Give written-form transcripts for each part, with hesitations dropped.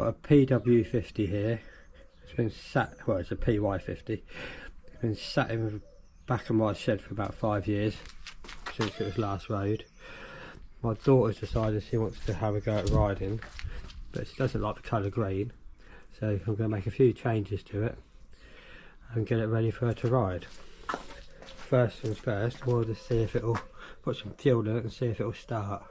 got a PW50 here. It's been sat, well, it's a PY50. It's been sat in the back of my shed for about 5 years, since it was last rode. My daughter's decided she wants to have a go at riding, but she doesn't like the colour green, so I'm going to make a few changes to it and get it ready for her to ride. First things first, we'll just see if it'll, put some fuel in it and see if it'll start.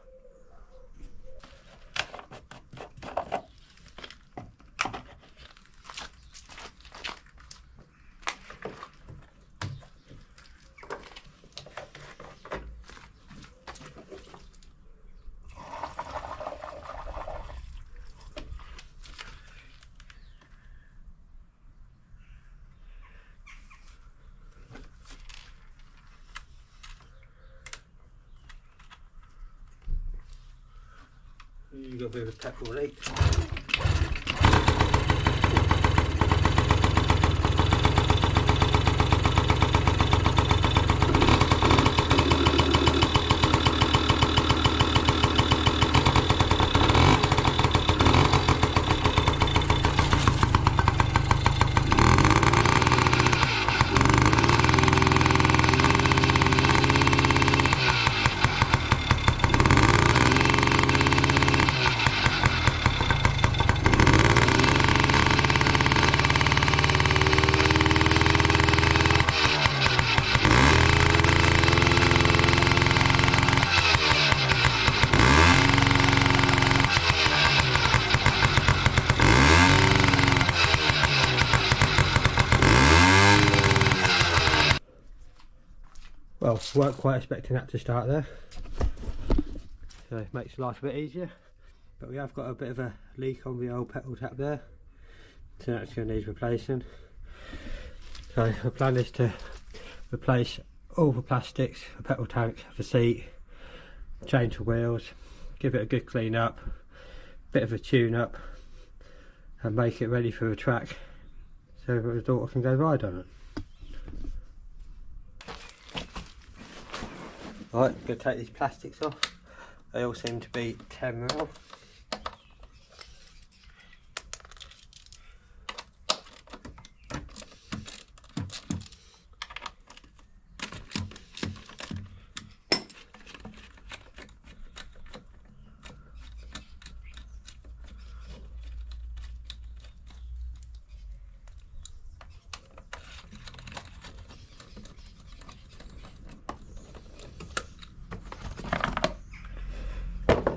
You got a bit of a petrol leak. Well, weren't quite expecting that to start there, so it makes life a bit easier. But we have got a bit of a leak on the old petrol tap there, so that's going to need replacing. So the plan is to replace all the plastics, the petrol tank, the seat, change the wheels, give it a good clean up, bit of a tune up, and make it ready for the track so that the daughter can go ride on it. Right, I'm going to take these plastics off. They all seem to be 10mm.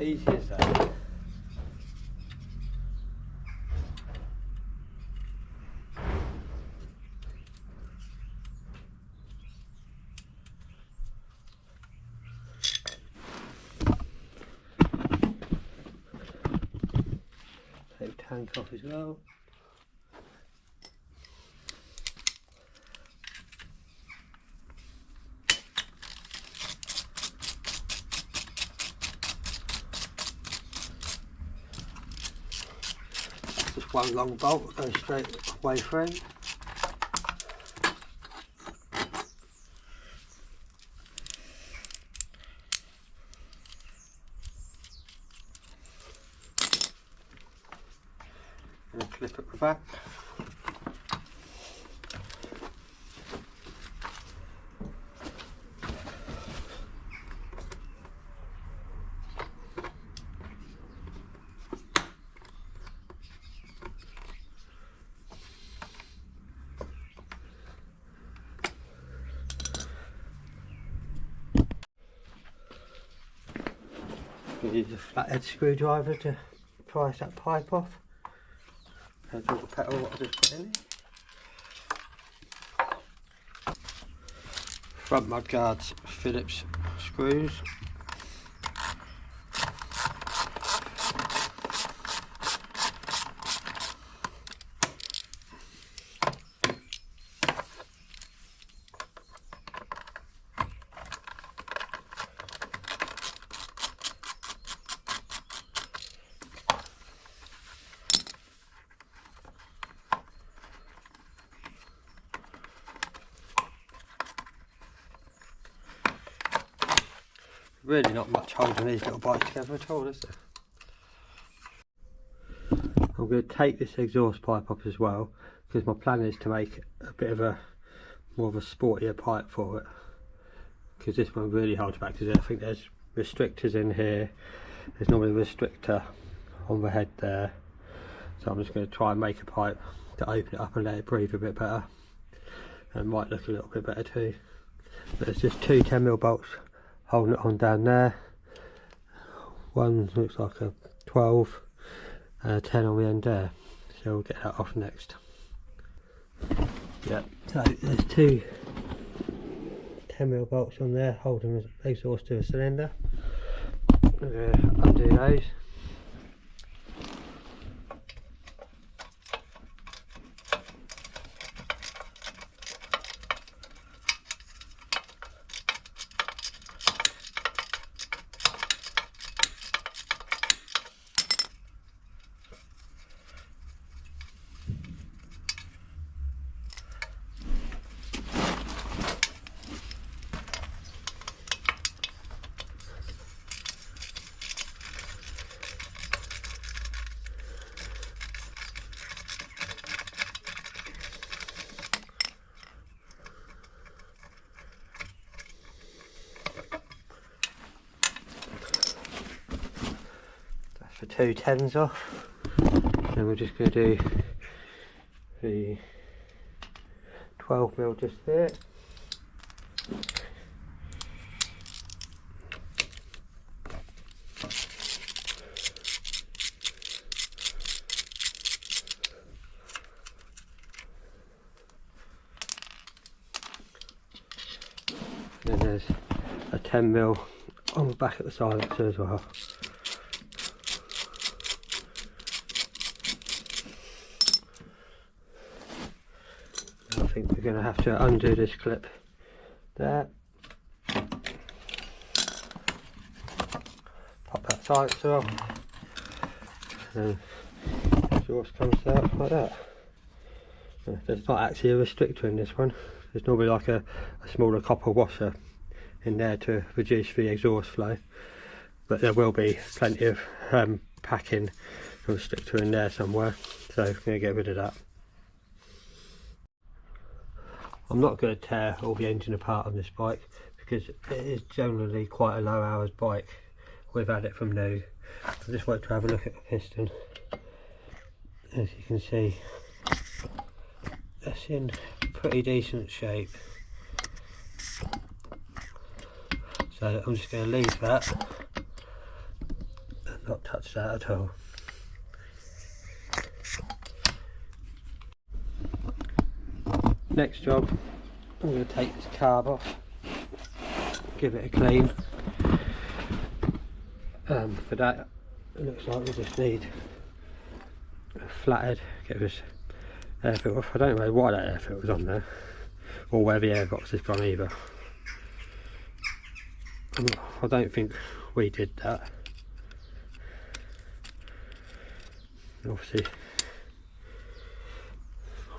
Easy as that. Take the tank off as well. Just one long bolt that goes straight away through. And a clip at the back. Use a flathead screwdriver to prise that pipe off. There's all the petrol what I just put in it. Front mudguards, Phillips screws. Really not much holding these little bikes together at all, is there? I'm going to take this exhaust pipe off as well, because my plan is to make a bit of a more of a sportier pipe for it, because this one really holds back, because I think there's restrictors in here. There's normally a restrictor on the head there, so I'm just going to try and make a pipe to open it up and let it breathe a bit better, and might look a little bit better too. But there's just two 10mm bolts holding it on down there. One looks like a 12 and a 10 on the end there, so we'll get that off next. Yep, so there's two 10mm bolts on there holding the exhaust to a cylinder. I'm going to undo those. The two 10s off, then we're just going to do the 12mm just there. Then there's a 10mm on the back of the silencer as well. I think we're going to have to undo this clip there. Pop that silencer off, and the exhaust comes out like that. There's not actually a restrictor in this one. There's normally like a smaller copper washer in there to reduce the exhaust flow, but there will be plenty of packing restrictor in there somewhere, so I'm going to get rid of that. I'm not going to tear all the engine apart on this bike, because it is generally quite a low hours bike. We've had it from new. I just want to have a look at the piston. As you can see, that's in pretty decent shape, so I'm just going to leave that and not touch that at all. Next job, I'm going to take this carb off, give it a clean. For that, it looks like we just need a flathead, get this air filter off. I don't know why that air filter was on there, or where the air box has gone either. I don't think we did that. Obviously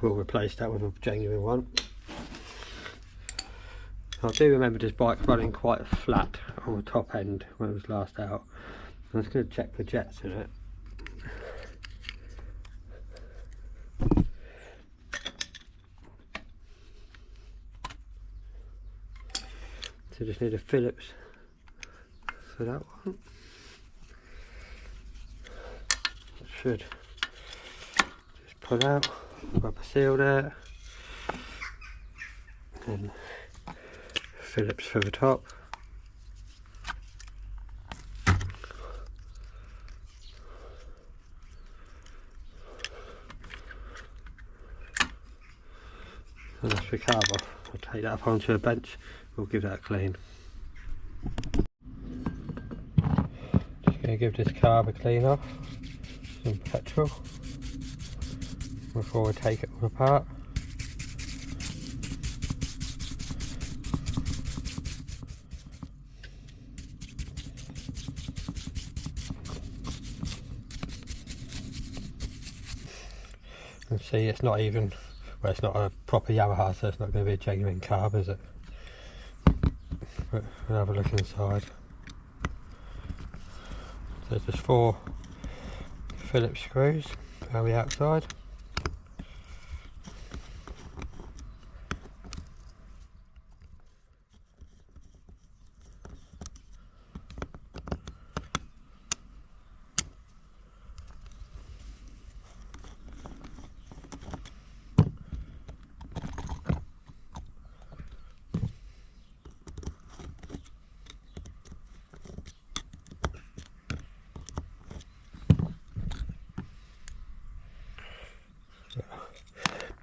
we'll replace that with a genuine one. I do remember this bike running quite flat on the top end when it was last out. I'm just going to check the jets in it. So just need a Phillips for that one. It should just pull out, rubber seal there, and Phillips for the top. And that's the carb off. I'll take that up onto a bench, we'll give that a clean. Just going to give this carb a clean off, some petrol, before we take it all apart. And see, it's not even, well, it's not a proper Yamaha, so it's not going to be a genuine carb, is it? But we'll have a look inside. So there's just 4 Phillips screws around the outside.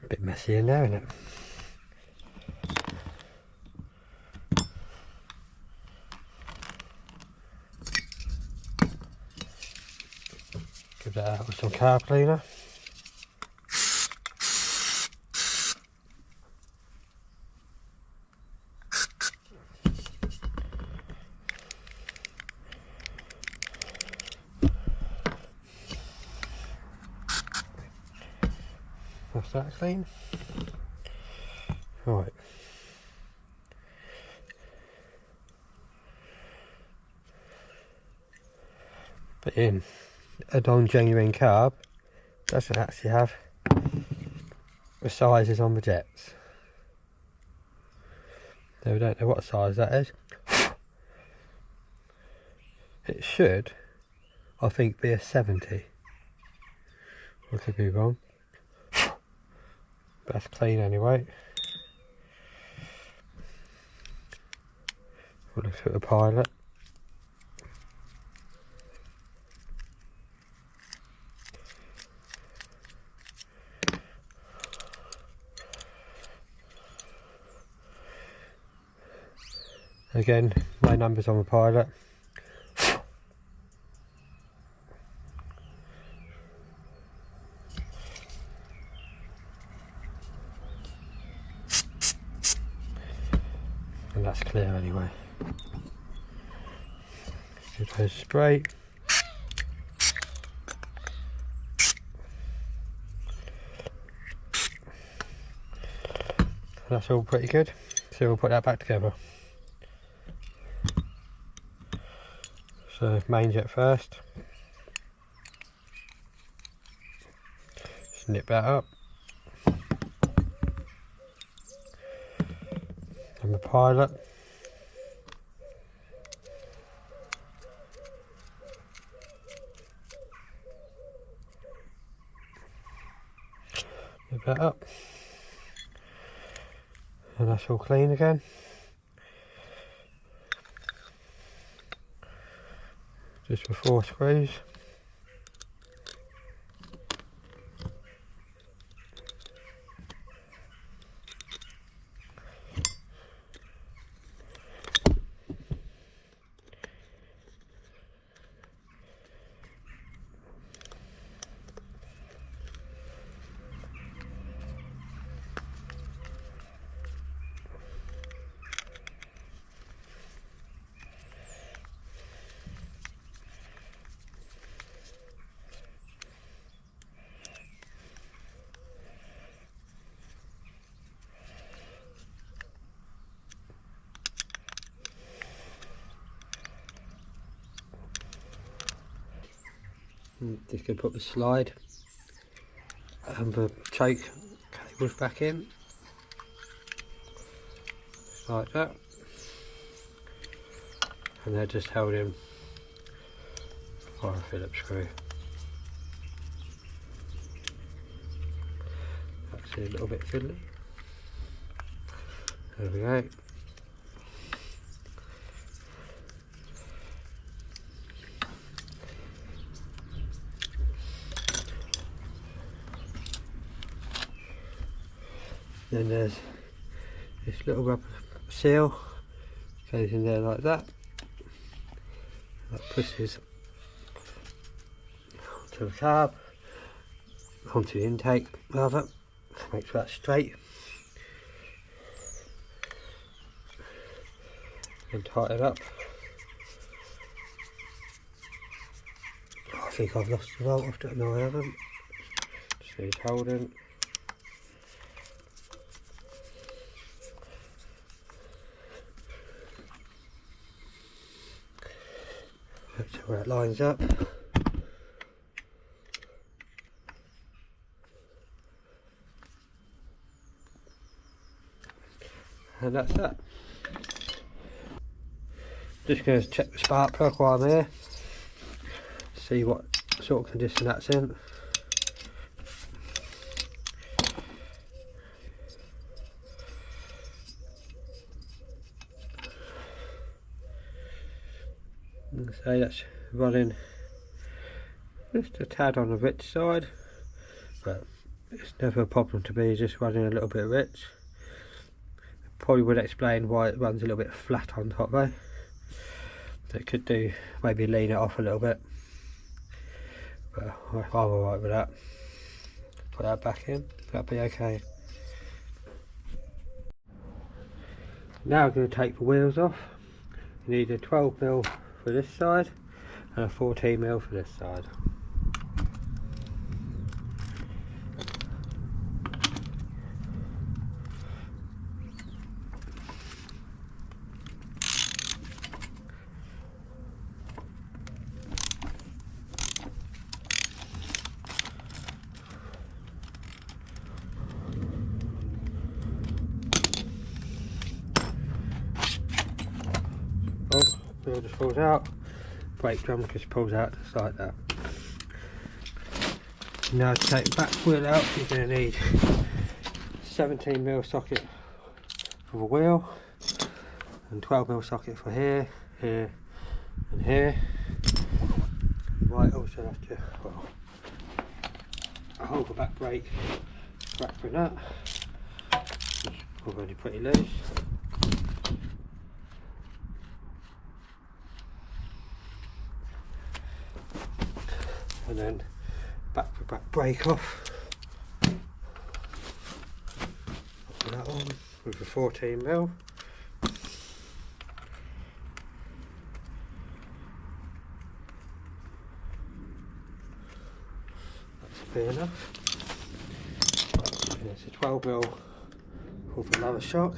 A bit messy in there, isn't it? Give that out with some carb cleaner. That's that clean. Right. But in a non-genuine carb doesn't actually have the sizes on the jets. So we don't know what size that is. It should, I think, be a 70. I could be wrong. But that's clean anyway. We'll look at the pilot. Again, no numbers on the pilot. And that's clear anyway. Give those a spray. That's all pretty good. So we'll put that back together. So main jet first. Snip that up. And the pilot. Snip that up. And that's all clean again. Just with 4 screws. Just going to put the slide and the choke cables back in, like that, and they're just held in by a Phillips screw. Actually a little bit fiddly. There we go. Then there's this little rubber seal, goes in there like that. That pushes onto the carb, onto the intake rather, make sure that's straight. And tighten it up. Oh, I think I've lost the bolt, no I haven't. Just needs holding. So where it lines up. And that's that. Just going to check the spark plug while I'm here, see what sort of condition that's in. So that's running just a tad on the rich side, but it's never a problem to be just running a little bit rich. Probably would explain why it runs a little bit flat on top though. It could do maybe lean it off a little bit, but I'm alright with that. Put that back in, that'll be okay. Now I'm going to take the wheels off. You need a 12mm for this side and a 14mm for this side. Oh, wheel just falls out. Brake drum just pulls out just like that. Now to take the back wheel out, you're going to need 17mm socket for the wheel and 12mm socket for here, here and here. You might also have to hold the back brake back for that. It's already pretty loose. And then back brake off. Put that on with the 14mm. That's fair enough. And it's a 12mm for the lower shock.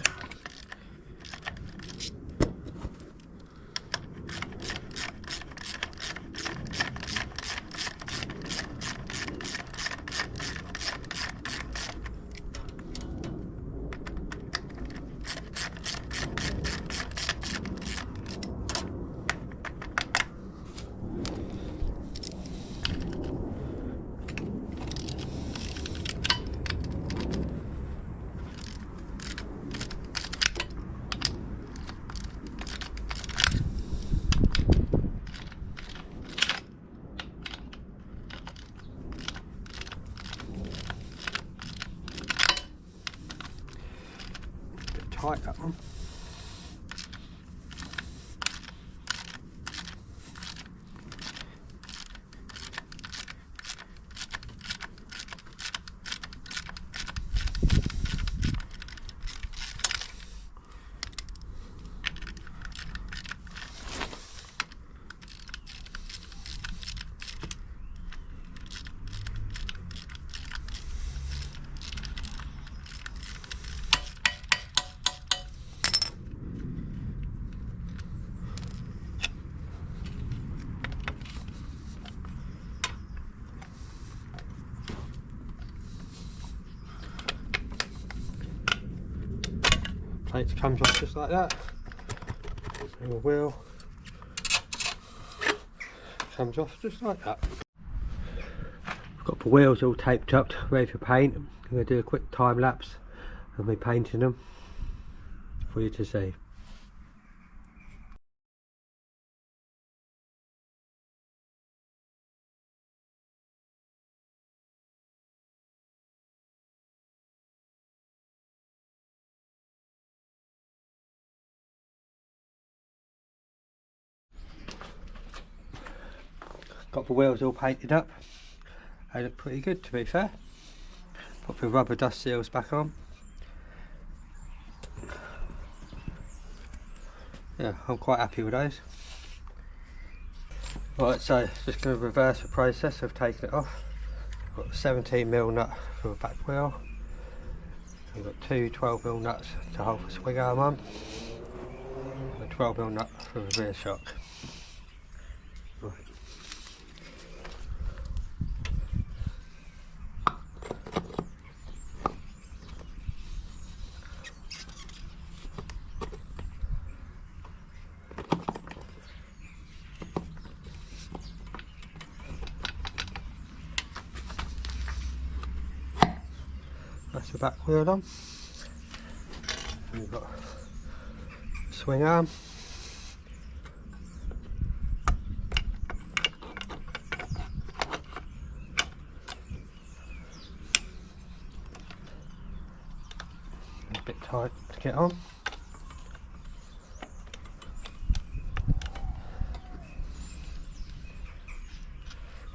Tight that one. Plate comes off just like that. And the wheel comes off just like that. I've got the wheels all taped up, ready for paint. I'm going to do a quick time lapse of me painting them for you to see. Got the wheels all painted up. They look pretty good, to be fair. Put the rubber dust seals back on. Yeah, I'm quite happy with those. Right, so just going to reverse the process of taking it off. Got a 17mm nut for the back wheel. We've got two 12mm nuts to hold the swing arm on. And a 12mm nut for the rear shock. Right. That's the back wheel on. And we've got a swing arm. A bit tight to get on.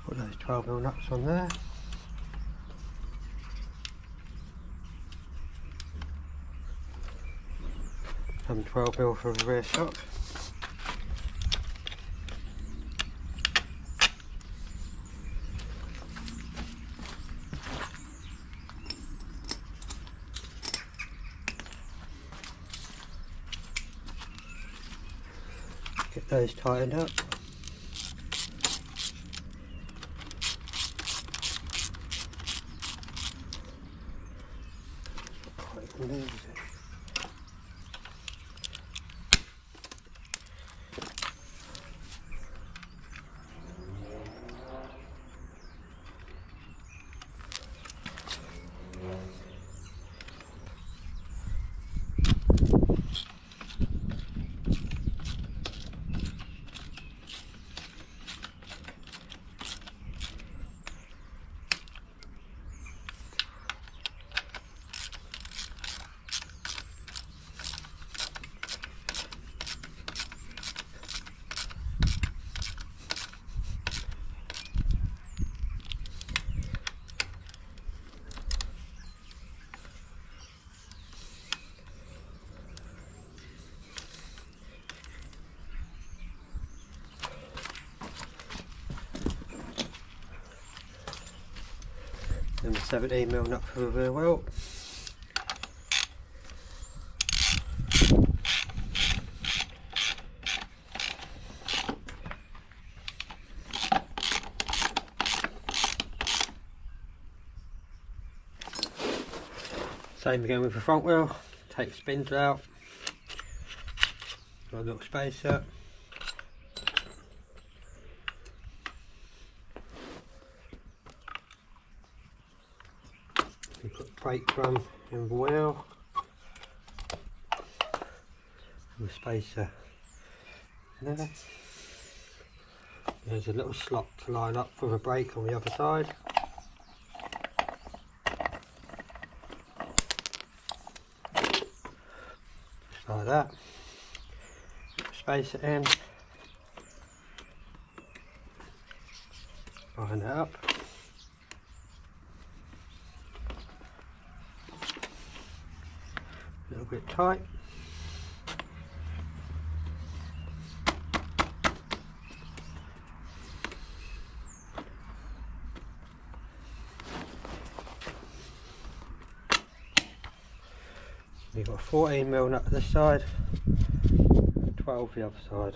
Put those 12mm nuts on there. And 12mm for the rear shock. Get those tightened up. Quite easy. And the 17mm nut for the rear wheel. Same again with the front wheel. Take the spindle out. Got a little spacer. We put the brake drum in the wheel. And the spacer there. There's a little slot to line up for the brake on the other side. Just like that. Space it in. Line it up. A little bit tight. You've got a 14mm nut this side, 12 the other side.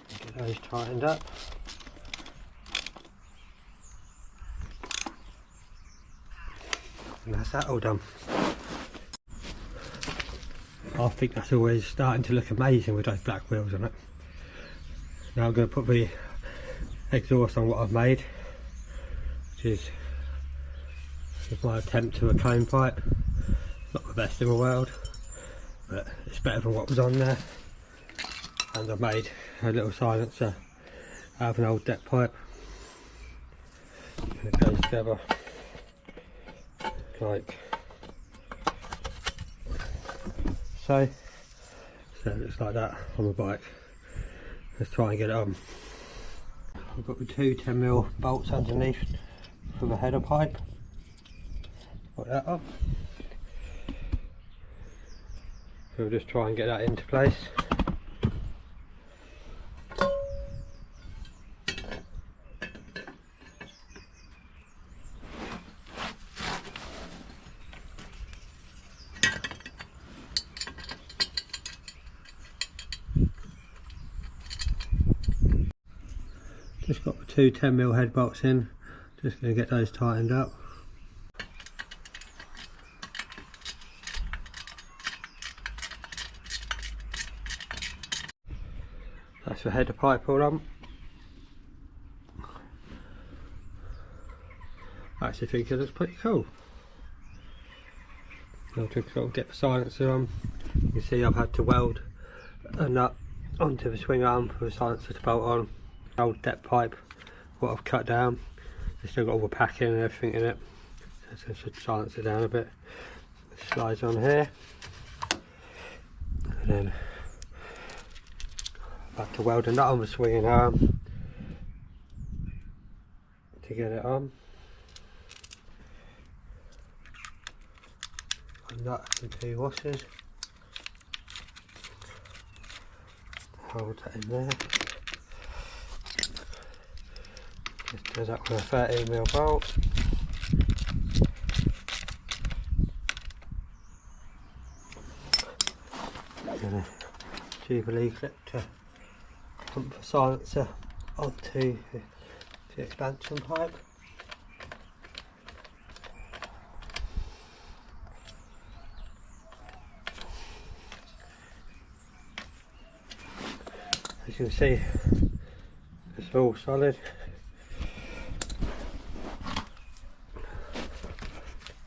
Get those tightened up. And that's that all done. I think that's always starting to look amazing with those black wheels on it. Now I'm going to put the exhaust on what I've made, which is my attempt to a cone pipe. Not the best in the world, but it's better than what was on there. And I've made a little silencer out of an old deck pipe. And it goes together like so. So it looks like that on the bike. Let's try and get it on. I've got the two 10mm bolts underneath for the header pipe. Put that up. So we'll just try and get that into place. Just got the two 10mm head bolts in, just going to get those tightened up. That's the header pipe all on. I actually think it looks pretty cool. I'll just sort of get the silencer on. You can see I've had to weld a nut onto the swing arm for the silencer to bolt on. Old depth pipe, what I've cut down. It's still got all the packing and everything in it. So it should silence it down a bit. It slides on here. And then I've had to weld a nut on the swinging arm to get it on. A nut and 2 washers. Hold that in there. Just does that with a 13mm bolt. And a Jubilee clip to pump the silencer onto the expansion pipe. As you can see, it's all solid.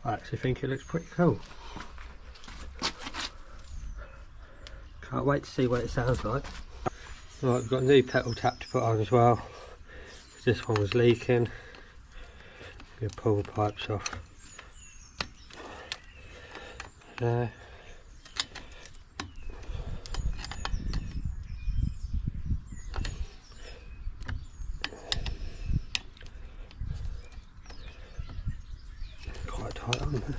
I actually think it looks pretty cool. Can't wait to see what it sounds like. Right, we've got a new pedal tap to put on as well. This one was leaking. You pull the pipes off. There. Quite tight on there.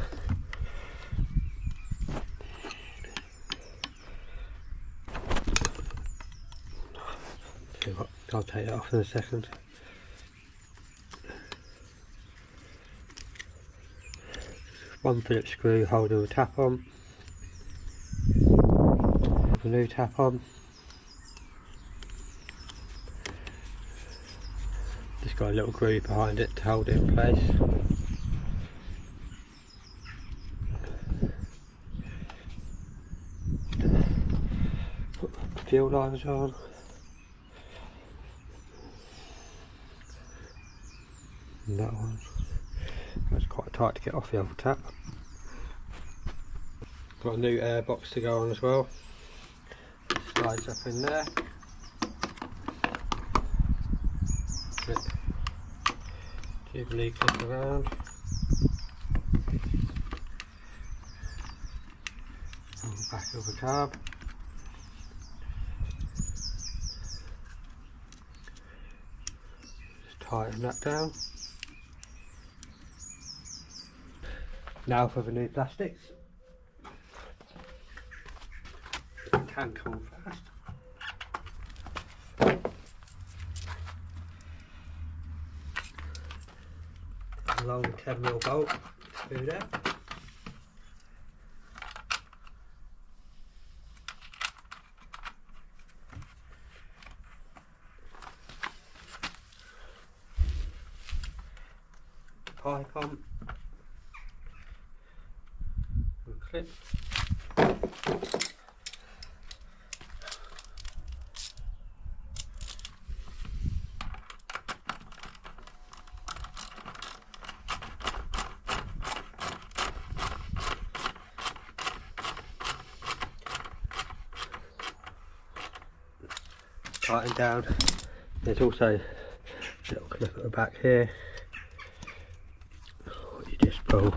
I'll take it off in a second. One Phillips screw holding the tap on. The new tap on. Just got a little groove behind it to hold it in place. Put the fuel lines on. And that one, that's quite tight to get off the other tap. Got a new air box to go on as well. Slides up in there. Clip. Jubilee clip around. On the back of the carb. Just tighten that down. Now for the new plastics. It can come fast. A long 10mm bolt through there. Pipe on. Clip. Tighten down. There's also a little clip at the back here. You just pull.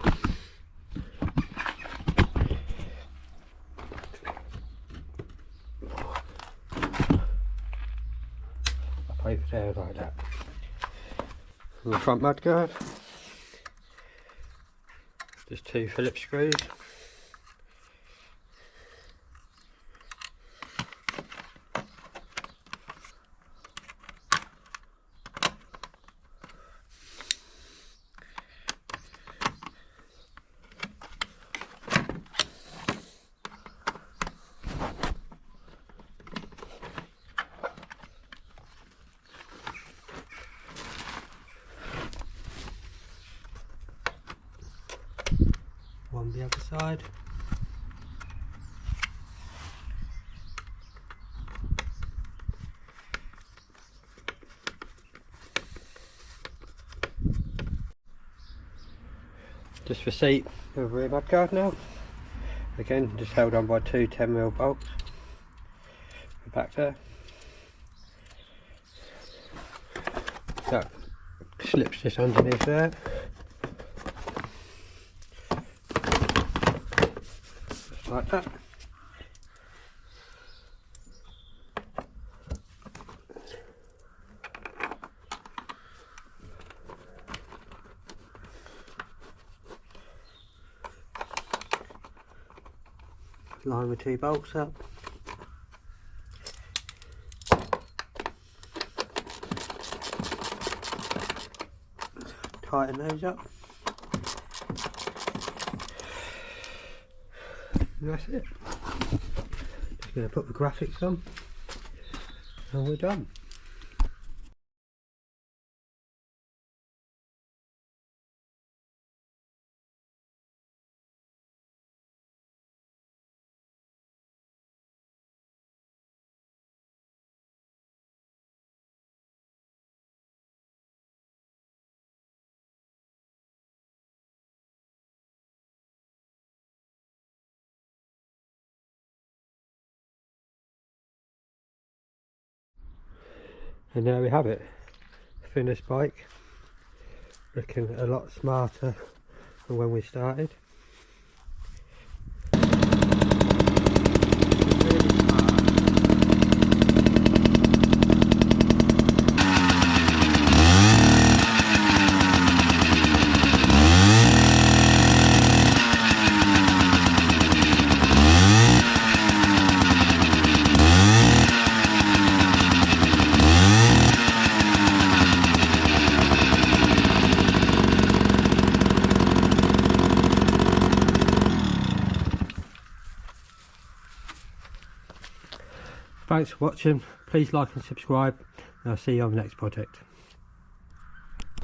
Over there like that. And the front mudguard, just 2 Phillips screws. On the other side. Just for seat of a rear mudguard now. Again, just held on by two 10mm bolts. Back there. So, slips just underneath there. Just like that. Line the two bolts up. Tighten those up. And that's it. Just going to put the graphics on and we're done. And there we have it, finished bike, looking a lot smarter than when we started. Thanks for watching, please like and subscribe, and I'll see you on the next project.